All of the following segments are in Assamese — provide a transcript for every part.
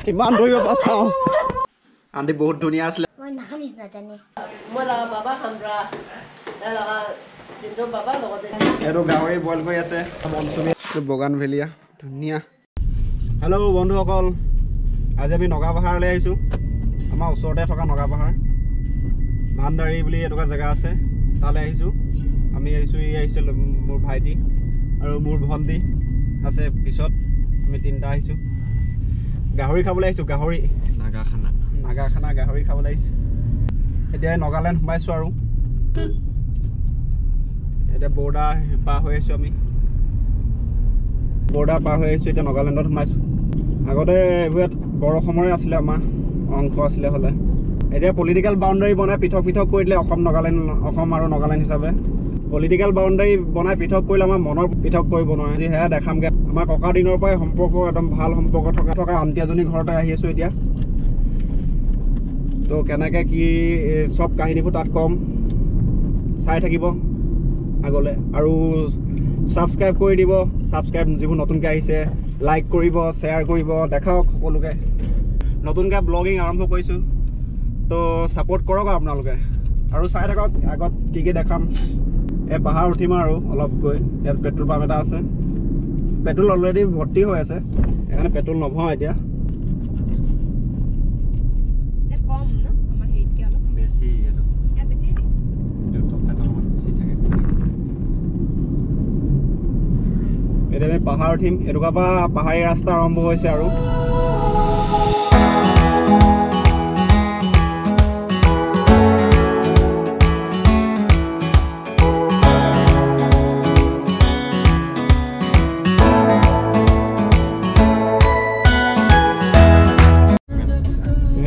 কিমান দৌৰিব পাছাও আন্টি বহুত ধুনীয়া আছিলে মই নাখামিছ নাজানে মই লগা বাবা খামৰা লগা জিন্দো বাবা লগতে এইটো গাহৰি বইল কৰি আছে মনচুমী এইটো বগানভেলিয়া ধুনীয়া হেল্ল' বন্ধুসকল আজি আমি নগা পাহাৰলৈ আহিছোঁ আমাৰ ওচৰতে থকা নগা পাহাৰ ভান্দাৰী বুলি এটুকুৰা জেগা আছে তালৈ আহিছোঁ আমি আহিছোঁ ই আহিছিল মোৰ ভাইটি আৰু মোৰ ভণ্টি আছে পিছত আমি তিনিটা আহিছোঁ গাহৰি খাবলৈ আহিছোঁ গাহৰি নাগা খানা গাহৰি খাবলৈ আহিছোঁ এতিয়া নাগালেণ্ড সোমাইছোঁ আৰু এতিয়া বৰ্ডাৰ পাৰ হৈ আহিছোঁ আমি বৰ্ডাৰ পাৰ হৈ আহিছোঁ এতিয়া নাগালেণ্ডত সোমাইছোঁ আগতে এইবোৰ বৰ অসমৰে আছিলে আমাৰ অংশ আছিলে হ'লে এতিয়া পলিটিকেল বাউণ্ডাৰী বনাই পৃথক পৃথক কৰি দিলে অসম আৰু নাগালেণ্ড হিচাপে পলিটিকেল বাউণ্ডাৰী বনাই পৃথক কৰিলে আমাৰ মনৰ পৃথক কৰিব নোৱাৰে আজি সেয়া দেখামগৈ আমাৰ ককা দিনৰ পৰাই সম্পৰ্ক একদম ভাল সম্পৰ্ক থকা আন্টি এজনী ঘৰতে আহি আছোঁ এতিয়া তো কেনেকৈ কি চব কাহিনীবোৰ তাত কম চাই থাকিব আগলৈ আৰু ছাবস্ক্ৰাইব কৰি দিব ছাবস্ক্ৰাইব যিবোৰ নতুনকৈ আহিছে লাইক কৰিব শ্বেয়াৰ কৰিব দেখাওক সকলোকে নতুনকৈ ব্লগিং আৰম্ভ কৰিছোঁ তো ছাপোৰ্ট কৰক আপোনালোকে আৰু চাই থাকক আগত কি কি দেখাম এই পাহাৰ উঠিম আৰু অলপ গৈ ইয়াত পেট্ৰল পাম্প এটা আছে পেট্ৰল অলৰেডি ভৰ্তি হৈ আছে সেইকাৰণে পেট্ৰল নভৰাওঁ এতিয়া এতিয়া আমি পাহাৰ উঠিম এটুকুৰা পৰা পাহাৰী ৰাস্তা আৰম্ভ হৈছে আৰু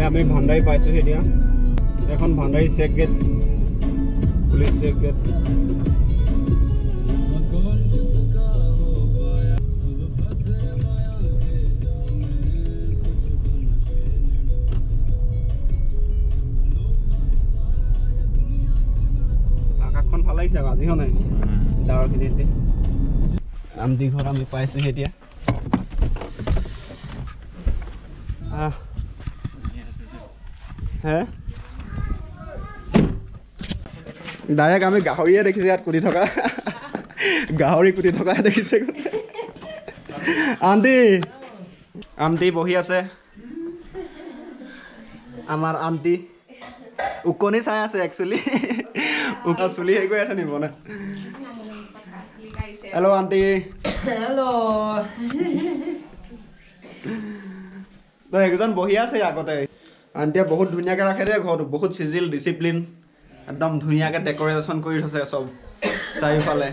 আমি ভান্দাৰী পাইছোঁহি এতিয়া এখন Bhandari check gate police check gate আকাশখন ভাল লাগিছে আকৌ আজিও নাই ডাৱৰখিনিতে আন্টি ঘৰত আমি পাইছোঁহি এতিয়া হে ডাইৰেক্ট আমি গাহৰিয়ে দেখিছোঁ ইয়াত কুটি থকা গাহৰি কুটি থকা দেখিছে আন্টি বহি আছে আমাৰ আন্টি উকনি চাই আছে একচুৱেলি চুলি হেৰি কৰি আছে নি মানে হেল্ল' আন্টি হেল্ল' তো একজন বহি আছে আগতে আন্টিয়ে বহুত ধুনীয়াকৈ ৰাখে দেই ঘৰটো বহুত চিজিল ডিচিপ্লিন একদম ধুনীয়াকৈ ডেক'ৰেশ্যন কৰি থৈছে চব চাৰিওফালে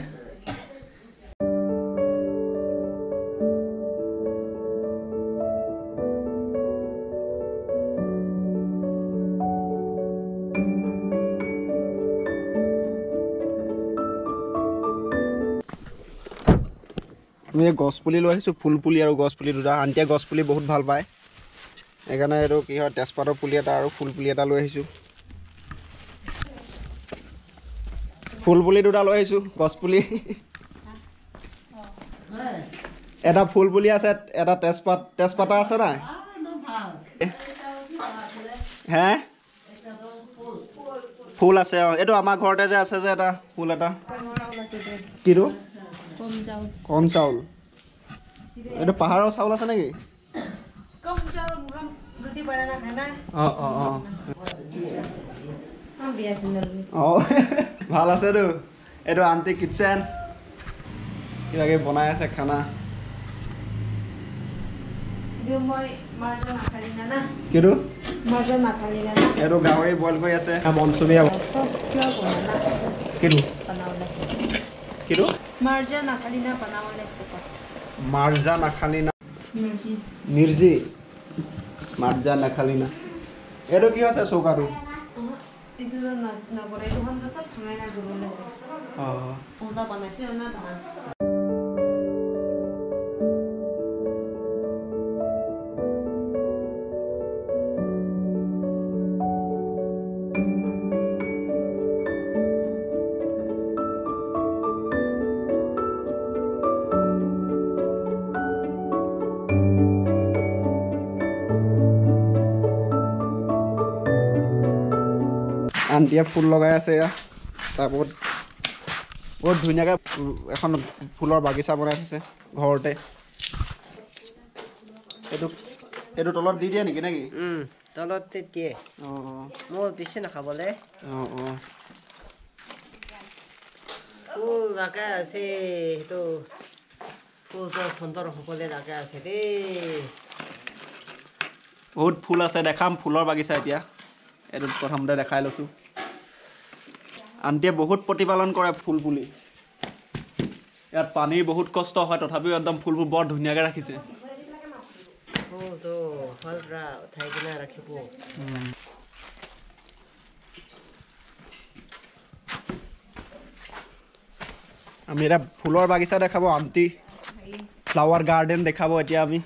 আমি গছপুলি লৈ আহিছোঁ ফুলপুলি আৰু গছপুলি দুটা আন্টিয়ে গছপুলি বহুত ভাল পায় সেইকাৰণে এইটো কি হয় তেজপাতৰ পুলি এটা আৰু ফুল পুলি এটা লৈ আহিছোঁ ফুল পুলি দুটা লৈ আহিছোঁ গছপুলি এটা ফুল পুলি আছে এটা তেজপাতা আছে নাই হে ফুল আছে অঁ এইটো আমাৰ ঘৰতে যে আছে যে এটা ফুল এটা কিটো কম চাউল এইটো পাহাৰৰ চাউল আছে নেকি ভাল আছেতো এইটো আন্টি কিটচেন কিবা কিবি বনাই আছে খানা কিটো এইটো গাহৰি বইল কৰি আছে মনচুমী কিটো কিটো মাৰ্জা নাখালিনা মিৰ্জি মাৰ্জা নাখালিনা এইটো কি আছে চৌকাটো আন্টিয়ে ফুল লগাই আছে এয়া তাৰ বহুত ধুনীয়াকৈ এখন ফুলৰ বাগিচা বনাই থৈছে ঘৰতে এইটো তলত দি দিয়ে নেকি নেকি তলত দিয়ে মোৰ বেছি নাখাবলৈ ফুল লগাই আছে সেইটো ফুলটো সুন্দৰ হ'বলৈ লগাই আছে দেই বহুত ফুল আছে দেখাম ফুলৰ বাগিচা এতিয়া এইটো প্ৰথমতে দেখাই লৈছোঁ আন্টিয়ে বহুত প্ৰতিপালন কৰে ফুল পুলি ইয়াত পানীৰ বহুত কষ্ট হয় তথাপিও একদম ফুলবোৰ বৰ ধুনীয়াকৈ ৰাখিছে ফুলটো ভালৰা উঠাই কিনে ৰাখিব আমি এটা ফুলৰ বাগিচা দেখাব আন্টি ফ্লাৱাৰ গাৰ্ডেন দেখাব এতিয়া আমি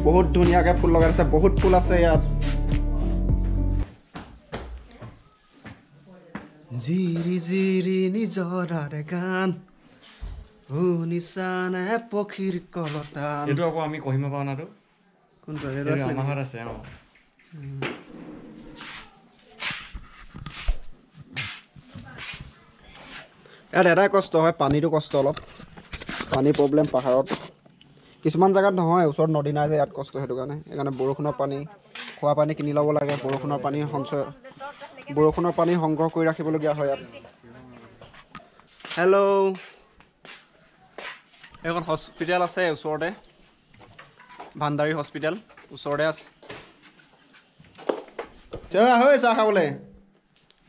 বহুত ধুনীয়াকৈ ফুল লগাই আছে বহুত ফুল আছে ইয়াত জিৰি জিৰি নিজৰাৰে গান শুনিছানে পক্ষীৰ কলতান এইটো আকৌ আমি কহিমা পাওঁ নাটো কোনটো আমাৰ আছে ইয়াত এটাই কষ্ট হয় পানীটো কষ্ট অলপ পানী প্ৰব্লেম পাহাৰত কিছুমান জেগাত নহয় ওচৰত নদী নাই যে ইয়াত কষ্ট সেইটো কাৰণে সেইকাৰণে বৰষুণৰ পানী খোৱা পানী কিনি ল'ব লাগে বৰষুণৰ পানী সংগ্ৰহ কৰি ৰাখিবলগীয়া হয় ইয়াত হেল্ল' এইখন হস্পিটেল আছে ওচৰতে ভাণ্ডাৰী হস্পিটেল ওচৰতে আছে হৈ চাহ খাবলৈ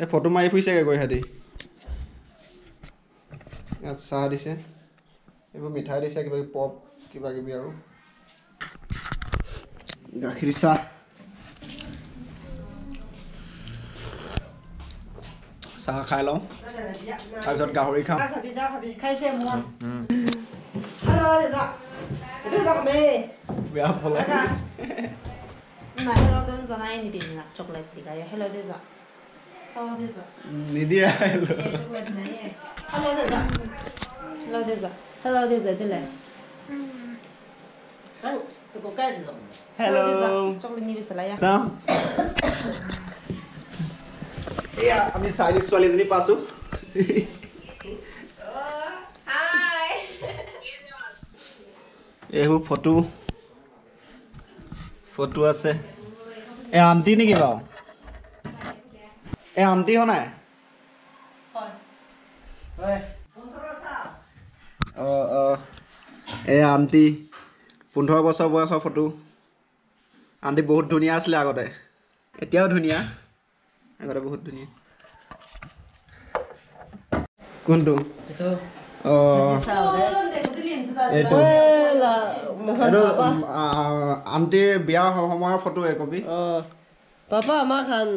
এই ফটো মাৰি ফুৰিছেগৈ গৈ সিহঁতি ইয়াত চাহ দিছে এইবোৰ মিঠাই দিছে কিবা কিবি পপ কিবা কিবি আৰু গাখীৰ চাহ চাহ খাই লওঁ তাৰপিছত গাহৰি খাম বেয়া ফল নিদিয়া এয়া আমি চাইনিজ ছোৱালীজনী পাইছোঁ এইবোৰ ফটো আছে এই আন্টি নেকি বাৰু এই আন্টি হয় নাই এই আন্টি 15 বছৰ বয়সৰ ফটো আন্টি বহুত ধুনীয়া আছিলে আগতে এতিয়াও ধুনীয়া আগতে বহুত ধুনীয়া কোনটো এইটো আন্টিৰ বিয়াৰ সময়ৰ ফটো একপি পাপা আমাৰ খান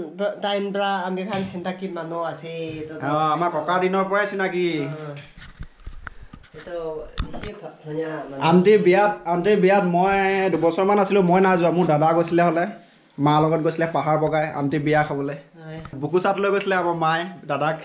টাইম পৰা আমি খান চিন্তাকি মানুহ আছে আমাৰ ককা দিনৰ পৰাই চিনাকি আণ্টিৰ বিয়াত মই 2 বছৰমান আছিলোঁ মই নাই যোৱা মোৰ দাদা গৈছিলে হ'লে মাৰ লগত গৈছিলে পাহাৰ বগাই আণ্টিৰ বিয়া খাবলৈ বুকু চাট লৈ গৈছিলে আমাৰ মায়ে দাদাক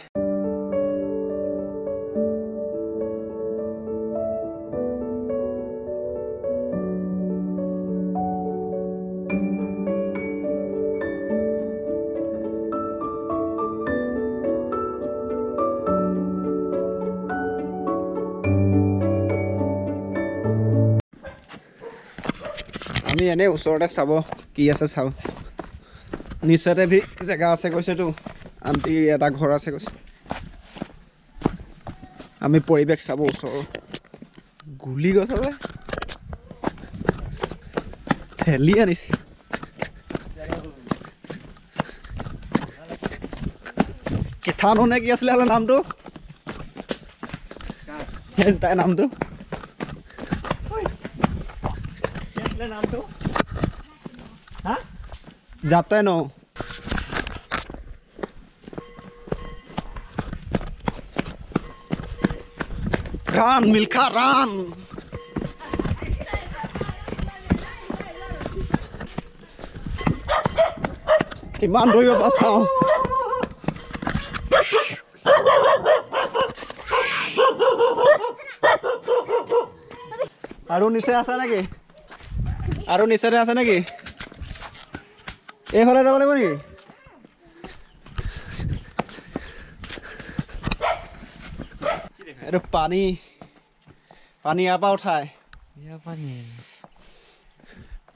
আমি এনেই ওচৰতে চাব কি আছে চাওঁ নিচতে ভি জেগা আছে কৈছেতো আণ্টি এটা ঘৰ আছে কৈছে আমি পৰিৱেশ চাব ওচৰৰ গুলি গছ আছে ঠেলি আনিছে কেথানো নে কি আছিলে হ'লে নামটো তাই নামটো নামটো হা যাতে ন রান মিলখা রান কিমান দৌৰিব পাছাও আৰু নিচে আছে নেকি আৰু নিচেতে আছে নেকি এইফালে যাব লাগিব নেকি এইটো পানী ইয়াৰ পৰা উঠাই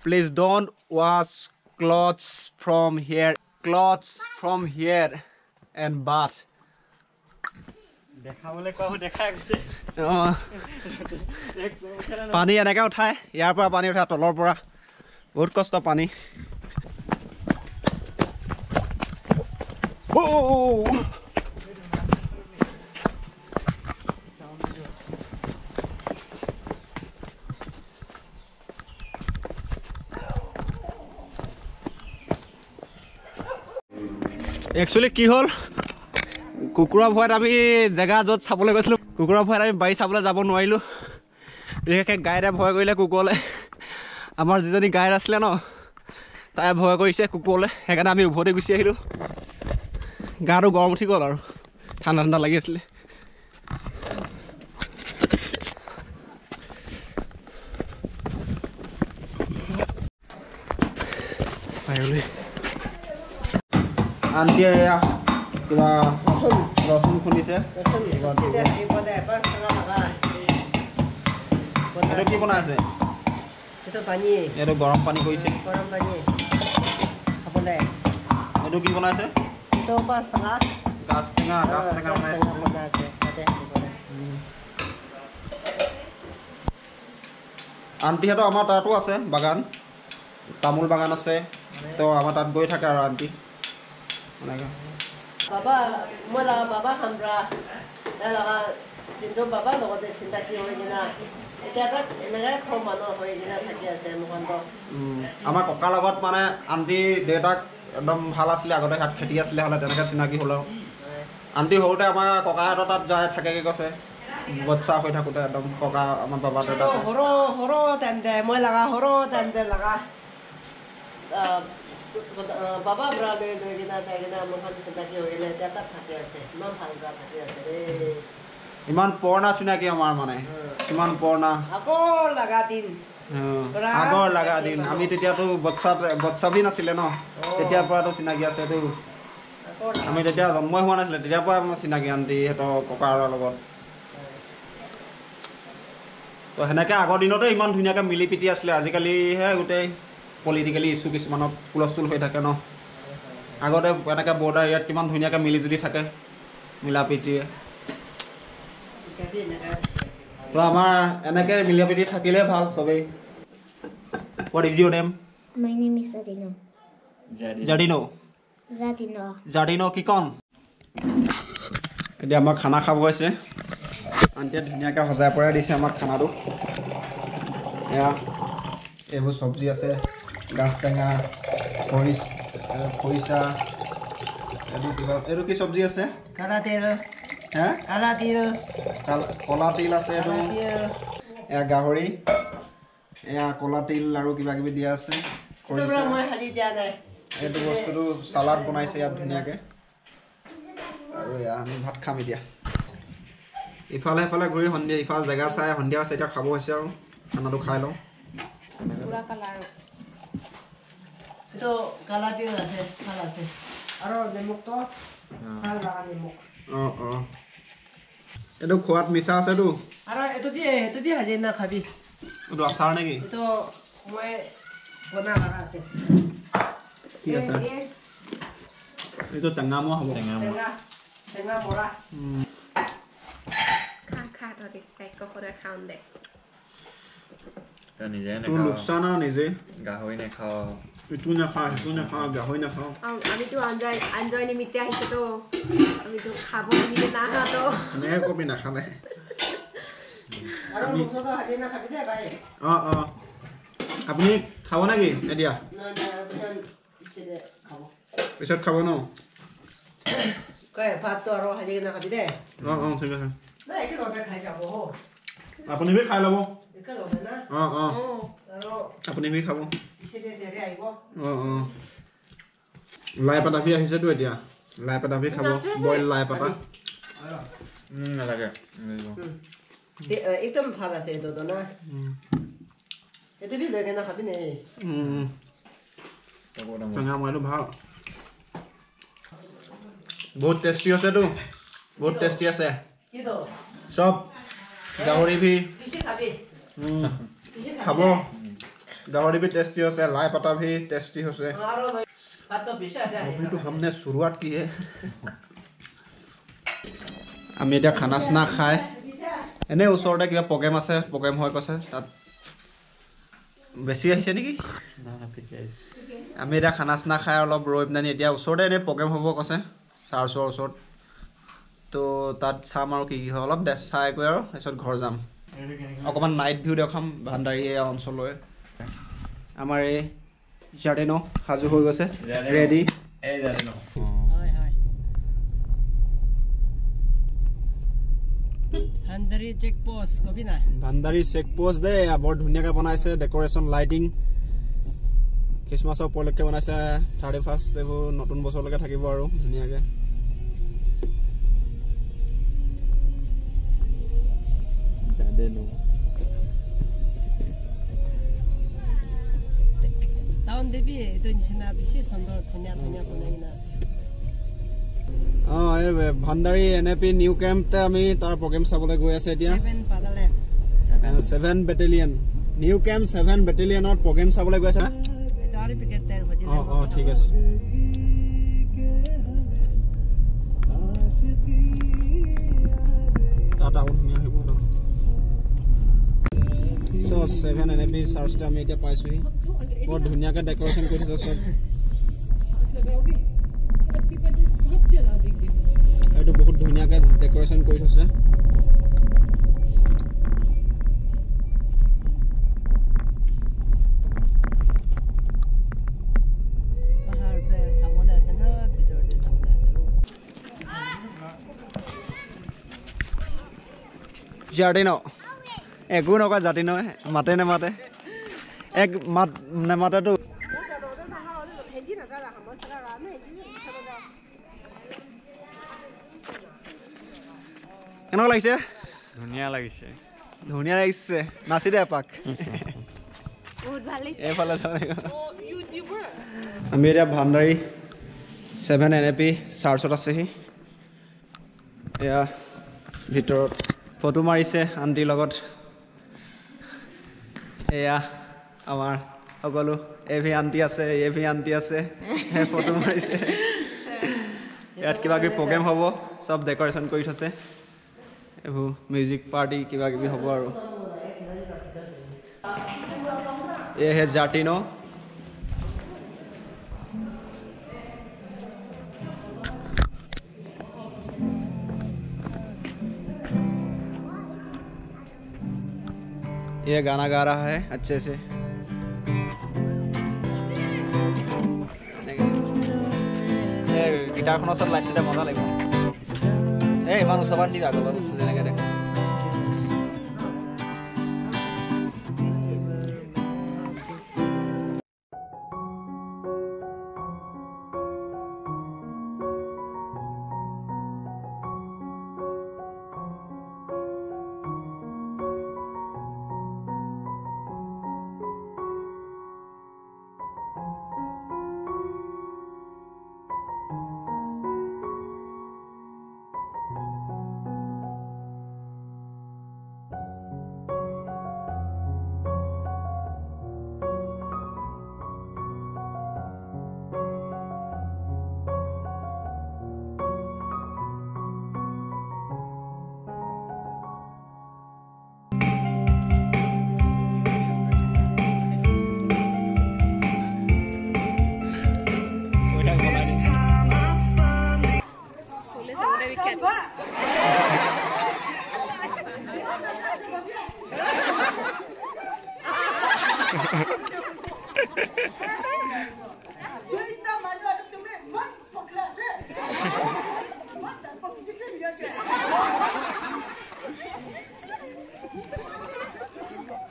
please don't wash clothes from here and bath দেখাবলৈ কোৱা দেখাই গৈছে পানী এনেকৈ উঠায় ইয়াৰ পৰা পানী উঠায় তলৰ পৰা বহুত কষ্ট পানী একচুৱেলি কি হ'ল কুকুৰা ভয়ত আমি জেগা য'ত চাবলৈ গৈছিলোঁ কুকুৰা ভয়ত আমি বাৰী চাবলৈ যাব নোৱাৰিলোঁ বিশেষকৈ গাইৰে ভয় কৰিলে কুকুৰলৈ আমাৰ যিজনী গাইৰ আছিলে ন তাই ভয় কৰিছে কুকুৰলৈ সেইকাৰণে আমি উভতি গুচি আহিলোঁ গাটো গৰম উঠি গ'ল আৰু ঠাণ্ডা ঠাণ্ডা লাগি আছিলে আণ্টিয়ে কিবা ৰচুন খুন্দিছে এইটো কি বনাই আছে এইটো গৰম পানী কৰিছে এইটো কি বনাইছে গাছ টেঙা বনাইছে আণ্টিহঁতৰ আমাৰ তাতো আছে বাগান তামোল বাগান আছে তো আমাৰ তাত গৈ থাকে আৰু aunty Baba, mula baba hambra, dalaga jindo baba logote sinta ki hoy gina. Eta enaga khomano hoy gina thaki ase mukondo. Amar kokka logot mane aunty detak ekdom bhal asile agote hat kheti asile hola tenaka sinaki holo. Aunty holte amar kokka hato tat jay thake ge gose. Botsa hoy thakute ekdom kokka amar baba detak. Horo tende moi laga horo tende laga. Baba brother do gina tagina mukhan sindaki hoile tata thake ase man bhalga thake ase re iman porna sinaki amar mane iman porna agor laga din ami tetia to botsa bi nasile no tetia pora to sinaki ase to ami tetia jommoi hua nasile tetia pora am sinaki aunty heto kokar logot to henake agor dinote iman dhuniaka mili piti asile ajikali he gutei politically issue কিছুমানত হুলস্থুল হৈ থাকে ন আগতে এনেকৈ বৰ্ডাৰ এৰিয়াত কিমান ধুনীয়াকৈ মিলিজুলি থাকে মিলাপ্ৰীতিয়ে তো আমাৰ এনেকৈ মিলাপ্ৰীতি থাকিলে ভাল চবেই What is your name? My name is Zadino. Jardino কি কন এতিয়া আমাক খানা খাব হৈছে আণ্টিয়ে ধুনীয়াকৈ সজাই পৰাই দিছে আমাক খানাটো এয়া এইবোৰ চব্জি আছে গাছ টেঙা খৰিচা এইটো কি চব্জি আছে হে কালা তিল কলা তিল আছে এইটো এয়া গাহৰি এয়া কলা তিল আৰু কিবা কিবি দিয়া আছে মই হাৰি দিয়া নাই এইটো বস্তুটো সালাড বনাইছে ইয়াত ধুনীয়াকে আৰু এয়া আমি ভাত খাম এতিয়া ইফালে ইফালে ঘূৰি সন্ধিয়া ইফাল জেগা চাই সন্ধিয়া চাইটা খাব হৈছে আৰু খানাটো খাই লওঁ পুৰা কালাৰ এইটো কালা তিল আছে ভাল আছে আৰু নিমখটো ভাল লগা নিমখ এইটো খোৱাত মিঠা আছেতো আৰু এইটো বি হাজি না খাবি এইটো আচাৰ নেকি এইটো মই বনা লগা আছে কি আছে এইটো টেঙা মোৱা হ'ব টেঙা মৰা খা তই কখৰে খাওঁ দে নিজে তোৰ লোকচান আৰু নিজে গাহৰি নাখাওঁ ইটো নাখাওঁ সিটো নাখাওঁ গাহৰি নাখাওঁ আমিতো আঞ্জয় নিমিত্তে আহিছোতো আমিতো খাব নিমিত্তে নাহাতো এনেকৈ কবি নাখালে আৰু মুখটো হাজি না খাবি দে ভাই আপুনি খাব নেকি এতিয়া পিছত খাব ন কয় ভাতটো আৰু হাজি না খাবি দে ঠিক আছে নাই একে লগতে খাই যাব হ আপুনি বি খাই ল'ব একে লগতে না আৰু আপুনি বি খাব পিছতে দেৰি আহিব লাই পাতা ভি আহিছেতো এতিয়া লাই পাতা ভি খাব বইল লাই পাতা নালাগে একদম ভাল আছে এইটো না এইটো বি লৈ কেনে খাবি নে টেঙা মৰাটো ভাল বহুত টেষ্টি আছেতো বহুত টেষ্টি আছে চব গাহৰি ভি খাব গাহৰি ভি টেষ্টি আছে লাই পাতা ভি টেষ্টি হৈছে अभी हमने शुरुआत की है আমি এতিয়া খানা চানা খাই এনে ওচৰতে কিবা প্ৰগ্ৰেম আছে প্ৰগ্ৰেম হৈ কৈছে তাত বেছি আহিছে নেকি আমি এতিয়া খানা চানা খাই অলপ ৰৈ পিনে এতিয়া ওচৰতে এনে প্ৰগ্ৰেম হ'ব কৈছে চাৰ্চৰ ওচৰত তো তাত চাম আৰু কি কি হয় অলপ চাই গৈ আৰু তাৰপিছত ঘৰ যাম অকণমান নাইট ভিউ দেখাম ভাণ্ডাৰী অঞ্চললৈ আমাৰ এই জাৰ্ডেনো সাজু হৈ গৈছে ৰেডি এই জাৰ্ডেনো ভাণ্ডাৰী চেক পোষ্ট কবি না ভাণ্ডাৰী চেক পোষ্ট দে বৰ ধুনীয়াকৈ বনাইছে ডেকৰেশ্যন লাইটিং খ্ৰীষ্টমাছৰ উপলক্ষে বনাইছে 31st এইবোৰ নতুন বছৰলৈকে থাকিব আৰু ধুনীয়াকৈ জাৰ্ডেনো টাউন দেবী এইটো নিচিনা বেছি সুন্দৰ ধুনীয়া ধুনীয়া বনাই কিনা আছে এই ভাণ্ডাৰী NAP নিউ কেম্পতে আমি তাৰ প্ৰগ্ৰেম চাবলৈ গৈ আছে এতিয়া 7 বেটেলিয়ন নিউ কেম্প 7 বেটেলিয়নৰ প্ৰগ্ৰেম চাবলৈ গৈ আছে ঠিক আছে তাত আৰু ধুনীয়া হ'ব চ' 7 NAP চাৰ্চতে আমি এতিয়া পাইছোহি বৰ ধুনীয়াকৈ ডেকৰেশ্যন কৰি থৈছে চব এইটো বহুত ধুনীয়াকৈ ডেকৰেশ্যন কৰি থৈছে জাৰ্ডিনো একো নকয় জাতি নহয় মাতে নেমাতে এক মাত নেমাতেতো কেনেকুৱা লাগিছে ধুনীয়া লাগিছে ধুনীয়া লাগিছে নাচি দে এপাক এইফালে আমি এতিয়া ভাণ্ডাৰী 7 NAP চাৰ্চত আছেহি এয়া ভিতৰত ফটো মাৰিছে আণ্টিৰ লগত এয়া আমাৰ সকলো এভি আণ্টি আছে এভি আণ্টি আছে ফটো মাৰিছে ইয়াত কিবা কিবি প্ৰগ্ৰেম হ'ব চব ডেকৰেশ্যন কৰি থৈছে এইবোৰ মিউজিক পাৰ্টি কিবা কিবি হ'ব আৰু এহে জাৰ্টিনো ये गाना गा रहा है अच्छे से गिटारखনৰ ওচৰত লাইট দিলে মজা লাগিব এই ইমান ওচৰত দিবা আগৰ বস্তু যেনেকৈ দেখা